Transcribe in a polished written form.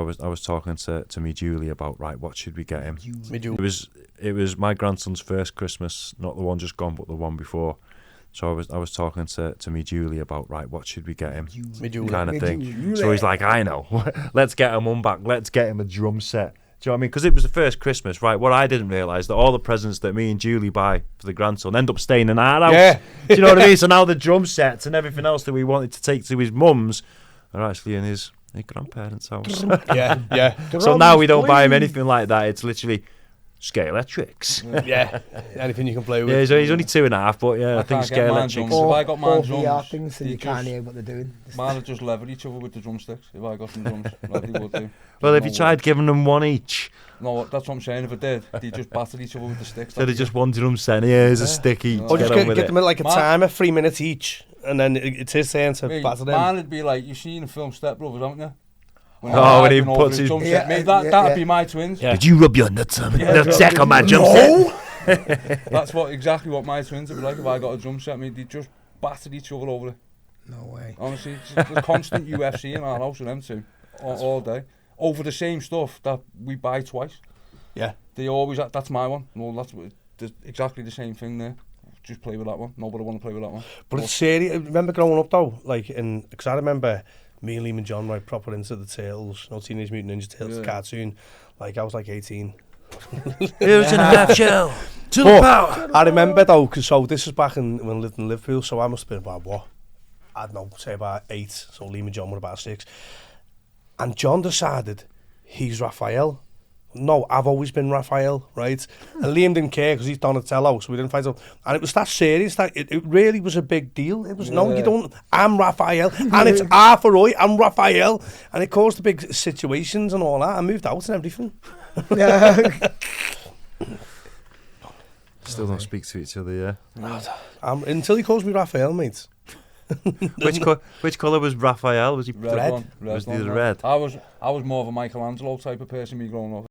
was talking to me Julie about, right, what should we get him? Me Julie. It was my grandson's first Christmas, not the one just gone, but the one before. So I was talking to me Julie about, right, what should we get him? Me Julie. Kind of Me thing. Julie. So he's like, I know. Let's get him one back. Let's get him a drum set. Do you know what I mean? Because it was the first Christmas, right? What I didn't realise, that all the presents that me and Julie buy for the grandson end up staying in our house. Yeah. Do you know what I mean? So now the drum sets and everything else that we wanted to take to his mum's are actually in his grandparents' house. Yeah. So now we don't buy him anything like that. It's literally Scale Electrics. Yeah. Anything you can play with. Yeah, he's only 2.5, but yeah, I think can't Scale get mine Electrics. drums. If I got mine Or VR drums, things, so they you can't just- hear what they're doing. mine would just level each other with the drumsticks if I got some drums. Like they would do. Well, There's if you no tried giving them one each, way. No, that's what I'm saying. If I did, they just battered each other with the sticks. instead of just one drum set, here's a stick each. Or Or just get on get with it. them at like a Man- timer, 3 minutes each, and then it's his turn to Mate, batter them. mine would be like, you've seen the film Step Brothers, haven't you? Oh, when he I've been puts over his- drum set. Yeah, Mate, yeah, that'd yeah. be my twins. Yeah. Did you rub your nuts on Yeah. the sack on my drum set? That's exactly what my twins would be like if I got a drum set. Mate, they just battered each other over it. No way. Honestly, it's a constant UFC in our house with them two all day over the same stuff that we buy twice. Yeah. They always, that's my one. Well, there's exactly the same thing there. Just play with that one. Nobody want to play with that one. But it's serious. I remember growing up though, like because I remember me and Liam and John right proper into the Turtles, Teenage Mutant Ninja Turtles Yeah. cartoon. Like I was like 18. Here's in a half shell. To the But power. I remember though, because so this was back when I lived in Liverpool, so I must have been about what? I don't know, say about 8. So Liam and John were about 6. And John decided he's Raphael. No, I've always been Raphael, right? And Liam didn't care because he's Donatello, so we didn't fight him. And it was that serious that it really was a big deal. It was, no, you Yeah. don't, I'm Raphael, and it's R for Roy, I'm Raphael. And it caused the big situations and all that. I moved out and everything. Yeah. Still don't speak to each other, yeah. Until he calls me Raphael, mate. Which colour was Raphael? Was he Red Red? one. Was one, the man. red? I was more of a Michelangelo type of person me growing up.